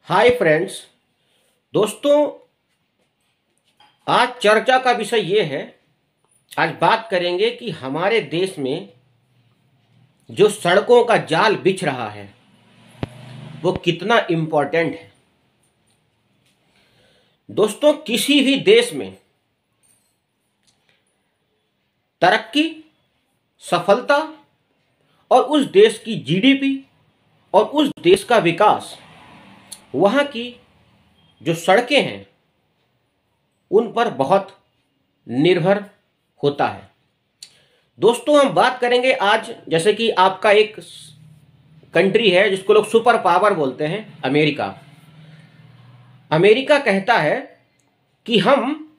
Hi friends. दोस्तों, आज चर्चा का विषय ये है। आज बात करेंगे कि हमारे देश में जो सड़कों का जाल बिछ रहा है वो कितना इम्पोर्टेंट है। दोस्तों, किसी भी देश में तरक्की, सफलता और उस देश की जीडीपी और उस देश का विकास वहाँ की जो सड़कें हैं उन पर बहुत निर्भर होता है। दोस्तों, हम बात करेंगे आज, जैसे कि आपका एक कंट्री है जिसको लोग सुपर पावर बोलते हैं, अमेरिका। अमेरिका कहता है कि हम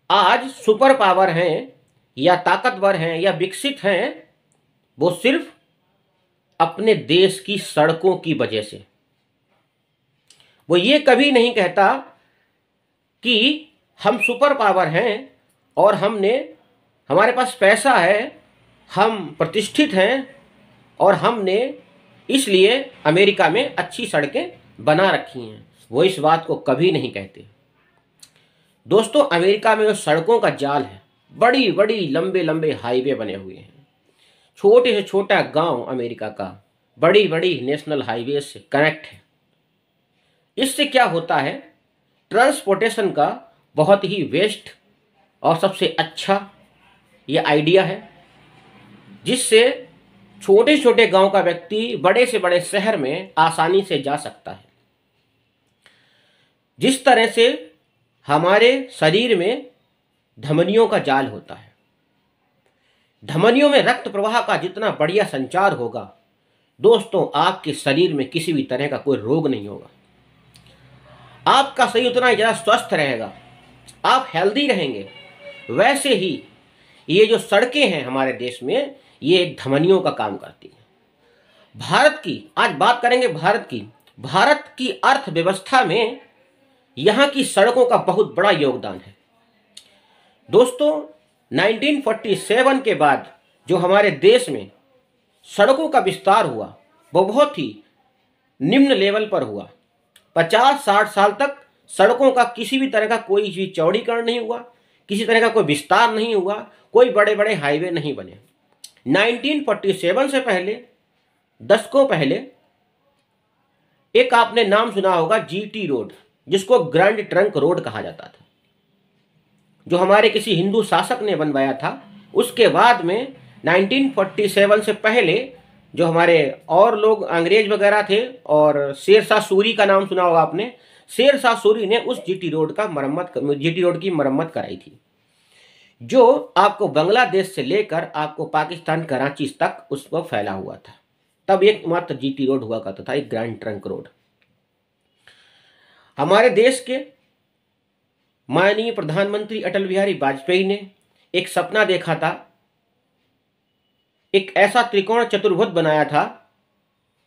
आज सुपर पावर हैं या ताकतवर हैं या विकसित हैं, वो सिर्फ अपने देश की सड़कों की वजह से। वो ये कभी नहीं कहता कि हम सुपर पावर हैं और हमारे पास पैसा है, हम प्रतिष्ठित हैं और हमने इसलिए अमेरिका में अच्छी सड़कें बना रखी हैं। वो इस बात को कभी नहीं कहते। दोस्तों, अमेरिका में जो सड़कों का जाल है, बड़ी बड़ी लंबे लंबे हाईवे बने हुए हैं। छोटे से छोटा गांव अमेरिका का बड़ी बड़ी नेशनल हाईवे से कनेक्ट है। इससे क्या होता है, ट्रांसपोर्टेशन का बहुत ही बेस्ट और सबसे अच्छा ये आइडिया है, जिससे छोटे छोटे गांव का व्यक्ति बड़े से बड़े शहर में आसानी से जा सकता है। जिस तरह से हमारे शरीर में धमनियों का जाल होता है, धमनियों में रक्त प्रवाह का जितना बढ़िया संचार होगा, दोस्तों आपके शरीर में किसी भी तरह का कोई रोग नहीं होगा। आपका शरीर उतना ज़्यादा स्वस्थ रहेगा, आप हेल्दी रहेंगे। वैसे ही ये जो सड़कें हैं हमारे देश में, ये धमनियों का काम करती हैं। भारत की आज बात करेंगे। भारत की अर्थव्यवस्था में यहाँ की सड़कों का बहुत बड़ा योगदान है। दोस्तों, 1947 के बाद जो हमारे देश में सड़कों का विस्तार हुआ वो बहुत ही निम्न लेवल पर हुआ। 50-60 साल तक सड़कों का किसी भी तरह का कोई भी चौड़ीकरण नहीं हुआ, किसी तरह का कोई विस्तार नहीं हुआ, कोई बड़े बड़े हाईवे नहीं बने। 1947 से पहले, दशकों पहले, एक आपने नाम सुना होगा, जीटी रोड, जिसको ग्रैंड ट्रंक रोड कहा जाता था, जो हमारे किसी हिंदू शासक ने बनवाया था। उसके बाद में 1947 से पहले जो हमारे और लोग अंग्रेज वगैरह थे, और शेरशाह सूरी का नाम सुना होगा आपने। शेरशाह सूरी ने उस जीटी रोड की मरम्मत कराई थी, जो आपको बांग्लादेश से लेकर आपको पाकिस्तान कराची तक उस पर फैला हुआ था। तब एकमात्र जीटी रोड हुआ करता था, एक ग्रैंड ट्रंक रोड। हमारे देश के माननीय प्रधानमंत्री अटल बिहारी वाजपेयी ने एक सपना देखा था, एक ऐसा त्रिकोण चतुर्भुज बनाया था।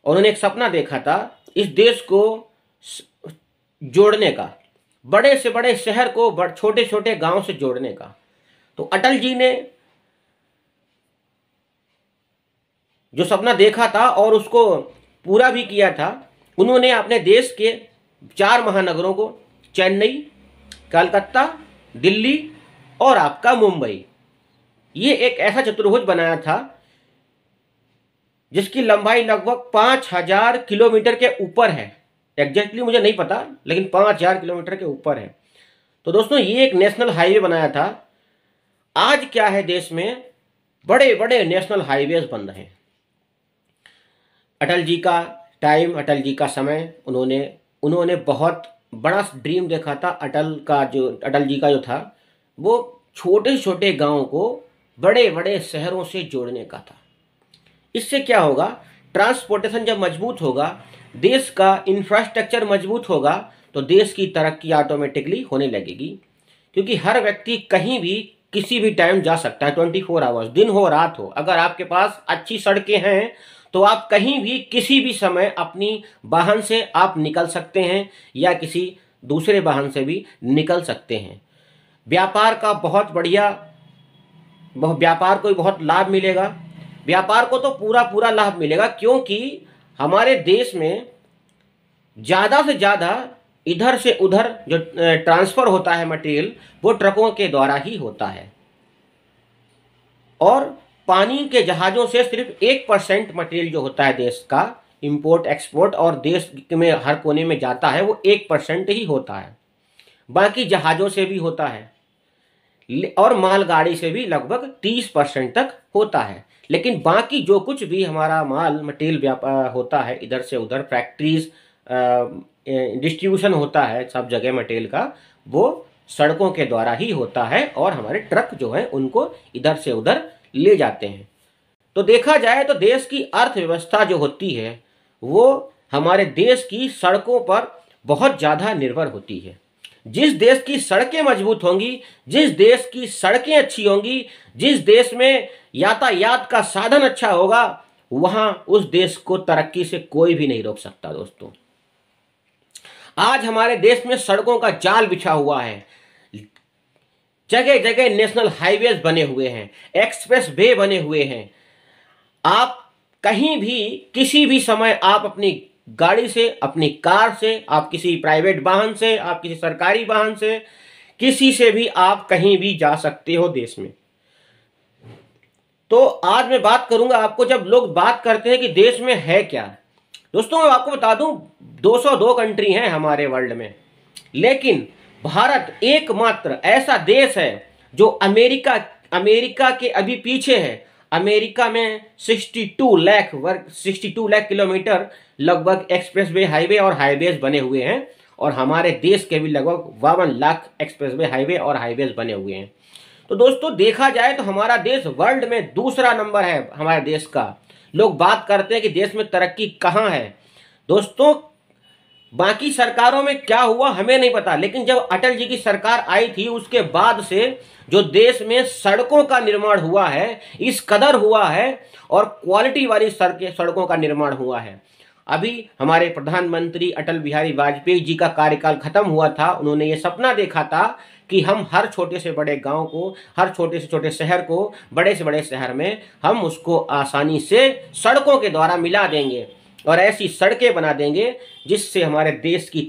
उन्होंने एक सपना देखा था इस देश को जोड़ने का, बड़े से बड़े शहर को छोटे छोटे गांव से जोड़ने का। तो अटल जी ने जो सपना देखा था और उसको पूरा भी किया था, उन्होंने अपने देश के 4 महानगरों को, चेन्नई, कलकत्ता, दिल्ली और आपका मुंबई, ये एक ऐसा चतुर्भुज बनाया था जिसकी लंबाई लगभग 5000 किलोमीटर के ऊपर है। एग्जैक्टली मुझे नहीं पता, लेकिन 5000 किलोमीटर के ऊपर है। तो दोस्तों, ये एक नेशनल हाईवे बनाया था। आज क्या है, देश में बड़े बड़े नेशनल हाईवेज बन रहे हैं। अटल जी का टाइम, अटल जी का समय, उन्होंने बहुत बड़ा ड्रीम देखा था। अटल जी का जो था वो छोटे छोटे गांवों को बड़े बड़े शहरों से जोड़ने का था। इससे क्या होगा, ट्रांसपोर्टेशन जब मजबूत होगा, देश का इंफ्रास्ट्रक्चर मजबूत होगा, तो देश की तरक्की ऑटोमेटिकली होने लगेगी। क्योंकि हर व्यक्ति कहीं भी किसी भी टाइम जा सकता है, 24 आवर्स, दिन हो रात हो। अगर आपके पास अच्छी सड़कें हैं तो आप कहीं भी किसी भी समय अपनी वाहन से आप निकल सकते हैं या किसी दूसरे वाहन से भी निकल सकते हैं। व्यापार को भी बहुत लाभ मिलेगा। व्यापार को तो पूरा पूरा लाभ मिलेगा, क्योंकि हमारे देश में ज़्यादा से ज़्यादा इधर से उधर जो ट्रांसफ़र होता है मटेरियल, वो ट्रकों के द्वारा ही होता है। और पानी के जहाज़ों से सिर्फ 1% मटेरियल जो होता है देश का इंपोर्ट एक्सपोर्ट और देश में हर कोने में जाता है, वो 1% ही होता है। बाकी जहाज़ों से भी होता है और मालगाड़ी से भी लगभग 30% तक होता है। लेकिन बाकी जो कुछ भी हमारा माल मटेरियल व्यापार होता है, इधर से उधर फैक्ट्रीज डिस्ट्रीब्यूशन होता है सब जगह मटेरियल का, वो सड़कों के द्वारा ही होता है और हमारे ट्रक जो हैं उनको इधर से उधर ले जाते हैं। तो देखा जाए तो देश की अर्थव्यवस्था जो होती है वो हमारे देश की सड़कों पर बहुत ज़्यादा निर्भर होती है। जिस देश की सड़कें मजबूत होंगी, जिस देश की सड़कें अच्छी होंगी, जिस देश में यातायात का साधन अच्छा होगा, वहां उस देश को तरक्की से कोई भी नहीं रोक सकता। दोस्तों, आज हमारे देश में सड़कों का जाल बिछा हुआ है। जगह जगह नेशनल हाईवेज बने हुए हैं, एक्सप्रेस वे बने हुए हैं। आप कहीं भी किसी भी समय आप अपनी गाड़ी से, अपनी कार से, आप किसी प्राइवेट वाहन से, आप किसी सरकारी वाहन से, किसी से भी आप कहीं भी जा सकते हो देश में। तो आज मैं बात करूंगा आपको, जब लोग बात करते हैं कि देश में है क्या, दोस्तों मैं आपको बता दूं 202 कंट्री हैं हमारे वर्ल्ड में, लेकिन भारत एकमात्र ऐसा देश है जो अमेरिका के अभी पीछे है। अमेरिका में 62 लाख किलोमीटर लगभग एक्सप्रेसवे हाईवे और हाईवेज बने हुए हैं, और हमारे देश के भी लगभग 52 लाख एक्सप्रेसवे हाईवे और हाईवेज बने हुए हैं। तो दोस्तों देखा जाए तो हमारा देश वर्ल्ड में दूसरा नंबर है हमारे देश का। लोग बात करते हैं कि देश में तरक्की कहाँ है। दोस्तों, बाकी सरकारों में क्या हुआ हमें नहीं पता, लेकिन जब अटल जी की सरकार आई थी उसके बाद से जो देश में सड़कों का निर्माण हुआ है, इस कदर हुआ है, और क्वालिटी वाली सड़कों का निर्माण हुआ है। अभी हमारे प्रधानमंत्री अटल बिहारी वाजपेयी जी का कार्यकाल खत्म हुआ था। उन्होंने ये सपना देखा था कि हम हर छोटे से बड़े गांव को, हर छोटे से छोटे शहर को बड़े से बड़े शहर में हम उसको आसानी से सड़कों के द्वारा मिला देंगे और ऐसी सड़कें बना देंगे जिससे हमारे देश की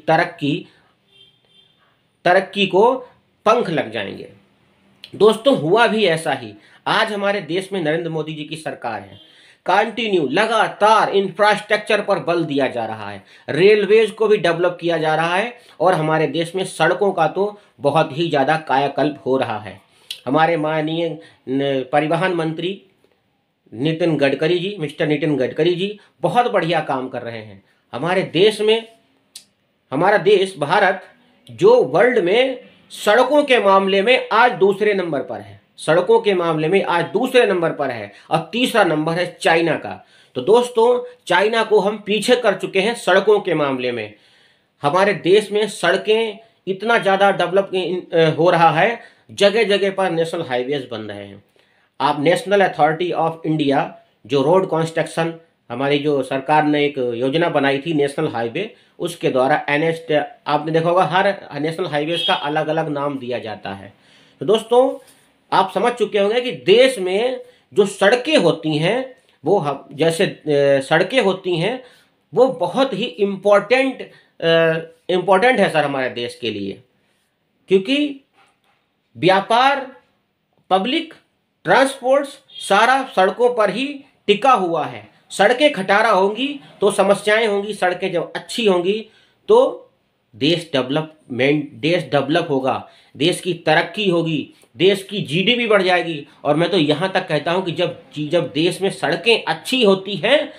तरक्की को पंख लग जाएंगे। दोस्तों, हुआ भी ऐसा ही। आज हमारे देश में नरेंद्र मोदी जी की सरकार है। कंटिन्यू लगातार इंफ्रास्ट्रक्चर पर बल दिया जा रहा है, रेलवेज को भी डेवलप किया जा रहा है, और हमारे देश में सड़कों का तो बहुत ही ज़्यादा कायाकल्प हो रहा है। हमारे माननीय परिवहन मंत्री नितिन गडकरी जी, मिस्टर नितिन गडकरी जी बहुत बढ़िया काम कर रहे हैं। हमारे देश में, हमारा देश भारत जो वर्ल्ड में सड़कों के मामले में आज दूसरे नंबर पर है, सड़कों के मामले में आज दूसरे नंबर पर है, और तीसरा नंबर है चाइना का। तो दोस्तों, चाइना को हम पीछे कर चुके हैं सड़कों के मामले में। हमारे देश में सड़कें इतना ज़्यादा डेवलप हो रहा है, जगह जगह पर नेशनल हाईवेज बन रहे हैं। आप नेशनल अथॉरिटी ऑफ इंडिया जो रोड कंस्ट्रक्शन, हमारी जो सरकार ने एक योजना बनाई थी नेशनल हाईवे, उसके द्वारा NH, आपने देखा होगा हर नेशनल हाईवेज का अलग अलग नाम दिया जाता है। तो दोस्तों, आप समझ चुके होंगे कि देश में जो सड़कें होती हैं वो जैसे सड़कें होती हैं वो बहुत ही इम्पोर्टेंट है सर हमारे देश के लिए, क्योंकि व्यापार, पब्लिक ट्रांसपोर्ट सारा सड़कों पर ही टिका हुआ है। सड़कें खटारा होंगी तो समस्याएं होंगी, सड़कें जब अच्छी होंगी तो देश डेवलप होगा, देश की तरक्की होगी, देश की GDP बढ़ जाएगी। और मैं तो यहाँ तक कहता हूँ कि जब देश में सड़कें अच्छी होती हैं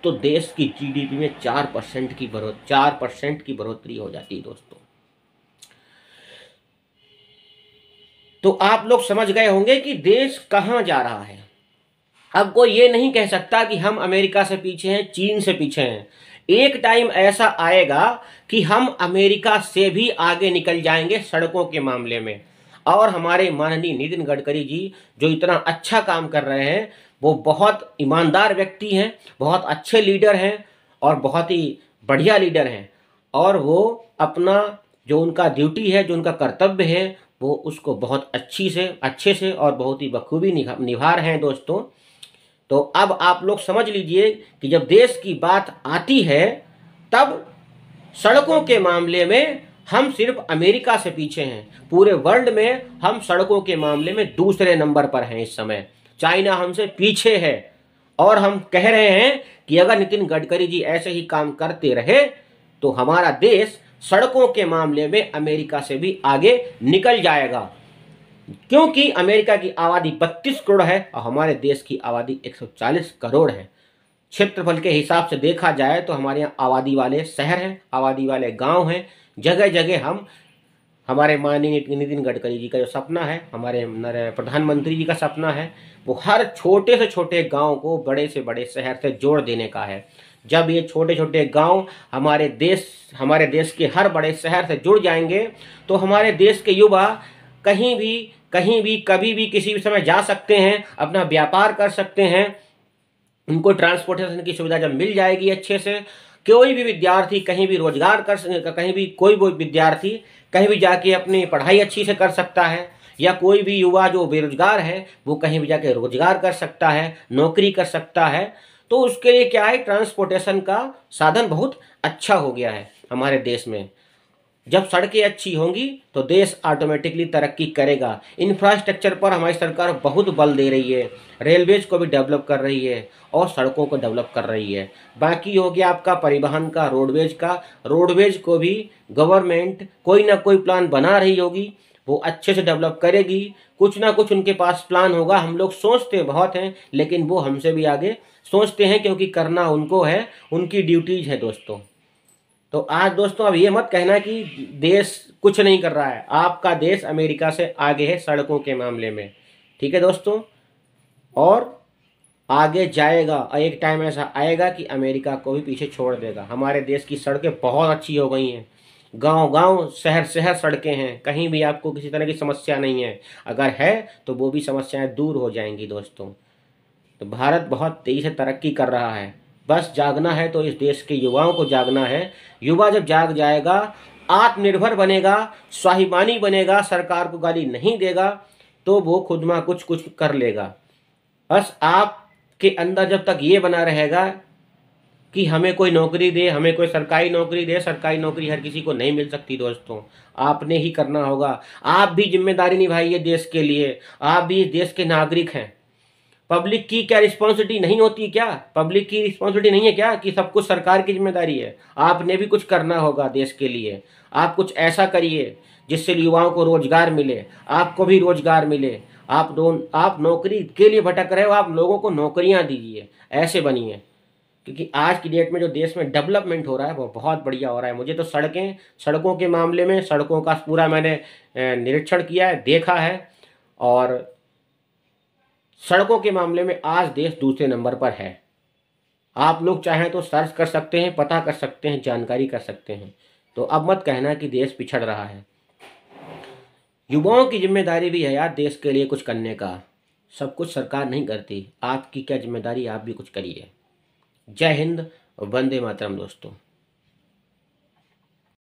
तो देश की GDP में 4% की बढ़ोतरी हो जाती है। दोस्तों, तो आप लोग समझ गए होंगे कि देश कहाँ जा रहा है। अब कोई ये नहीं कह सकता कि हम अमेरिका से पीछे हैं, चीन से पीछे हैं। एक टाइम ऐसा आएगा कि हम अमेरिका से भी आगे निकल जाएंगे सड़कों के मामले में। और हमारे माननीय नितिन गडकरी जी जो इतना अच्छा काम कर रहे हैं, वो बहुत ईमानदार व्यक्ति हैं, बहुत अच्छे लीडर हैं और बहुत ही बढ़िया लीडर हैं। और वो अपना जो उनका ड्यूटी है, जो उनका कर्तव्य है, वो उसको बहुत अच्छे से और बहुत ही बखूबी निभा रहे हैं। दोस्तों, तो अब आप लोग समझ लीजिए कि जब देश की बात आती है तब सड़कों के मामले में हम सिर्फ अमेरिका से पीछे हैं। पूरे वर्ल्ड में हम सड़कों के मामले में दूसरे नंबर पर हैं इस समय। चाइना हमसे पीछे है और हम कह रहे हैं कि अगर नितिन गडकरी जी ऐसे ही काम करते रहे तो हमारा देश सड़कों के मामले में अमेरिका से भी आगे निकल जाएगा, क्योंकि अमेरिका की आबादी 32 करोड़ है और हमारे देश की आबादी 140 करोड़ है। क्षेत्रफल के हिसाब से देखा जाए तो हमारे यहाँ आबादी वाले शहर हैं, आबादी वाले गांव हैं। जगह जगह हम, हमारे माननीय नितिन गडकरी जी का जो सपना है, हमारे प्रधानमंत्री जी का सपना है, वो हर छोटे से छोटे गांव को बड़े से बड़े शहर से जोड़ देने का है। जब ये छोटे छोटे गांव हमारे देश के हर बड़े शहर से जुड़ जाएंगे तो हमारे देश के युवा कहीं भी कभी भी किसी भी समय जा सकते हैं, अपना व्यापार कर सकते हैं। उनको ट्रांसपोर्टेशन की सुविधा जब मिल जाएगी अच्छे से, कोई भी विद्यार्थी कहीं भी रोजगार कर सकेगा, कहीं भी कोई विद्यार्थी कहीं भी जाके अपनी पढ़ाई अच्छी से कर सकता है, या कोई भी युवा जो बेरोजगार है वो कहीं भी जाके रोजगार कर सकता है, नौकरी कर सकता है। तो उसके लिए क्या है, ट्रांसपोर्टेशन का साधन बहुत अच्छा हो गया है हमारे देश में। जब सड़कें अच्छी होंगी तो देश ऑटोमेटिकली तरक्की करेगा। इंफ्रास्ट्रक्चर पर हमारी सरकार बहुत बल दे रही है, रेलवेज को भी डेवलप कर रही है और सड़कों को डेवलप कर रही है। बाकी हो गया आपका परिवहन का, रोडवेज को भी गवर्नमेंट कोई ना कोई प्लान बना रही होगी, वो अच्छे से डेवलप करेगी। कुछ ना कुछ उनके पास प्लान होगा। हम लोग सोचते बहुत हैं लेकिन वो हमसे भी आगे सोचते हैं, क्योंकि करना उनको है, उनकी ड्यूटीज है दोस्तों। तो आज दोस्तों अब ये मत कहना कि देश कुछ नहीं कर रहा है। आपका देश अमेरिका से आगे है सड़कों के मामले में, ठीक है दोस्तों, और आगे जाएगा। और एक टाइम ऐसा आएगा कि अमेरिका को भी पीछे छोड़ देगा। हमारे देश की सड़कें बहुत अच्छी हो गई हैं, गांव-गांव, शहर-शहर सड़कें हैं, कहीं भी आपको किसी तरह की समस्या नहीं है। अगर है तो वो भी समस्याएं दूर हो जाएंगी दोस्तों। तो भारत बहुत तेजी से तरक्की कर रहा है, बस जागना है तो इस देश के युवाओं को जागना है। युवा जब जाग जाएगा, आत्मनिर्भर बनेगा, स्वाभिमानी बनेगा, सरकार को गाली नहीं देगा, तो वो खुद में कुछ कर लेगा। बस आपके अंदर जब तक ये बना रहेगा कि हमें कोई नौकरी दे, हमें कोई सरकारी नौकरी दे, सरकारी नौकरी हर किसी को नहीं मिल सकती दोस्तों, आपने ही करना होगा। आप भी जिम्मेदारी निभाइए देश के लिए, आप भी इस देश के नागरिक हैं। पब्लिक की क्या रिस्पॉन्सिबिलिटी नहीं होती क्या? पब्लिक की रिस्पॉन्सिबिलिटी नहीं है क्या कि सब कुछ सरकार की जिम्मेदारी है? आपने भी कुछ करना होगा देश के लिए। आप कुछ ऐसा करिए जिससे युवाओं को रोजगार मिले, आपको भी रोजगार मिले। आप नौकरी के लिए भटक रहे हो, आप लोगों को नौकरियां दीजिए, ऐसे बनिए। क्योंकि आज की डेट में जो देश में डेवलपमेंट हो रहा है वो बहुत बढ़िया हो रहा है। मुझे तो सड़कों के मामले में सड़कों का पूरा मैंने निरीक्षण किया है, देखा है, और सड़कों के मामले में आज देश दूसरे नंबर पर है। आप लोग चाहें तो सर्च कर सकते हैं, पता कर सकते हैं, जानकारी कर सकते हैं। तो अब मत कहना कि देश पिछड़ रहा है। युवाओं की जिम्मेदारी भी है यार देश के लिए कुछ करने का। सब कुछ सरकार नहीं करती, आपकी क्या जिम्मेदारी, आप भी कुछ करिए। जय हिंद, वंदे मातरम दोस्तों।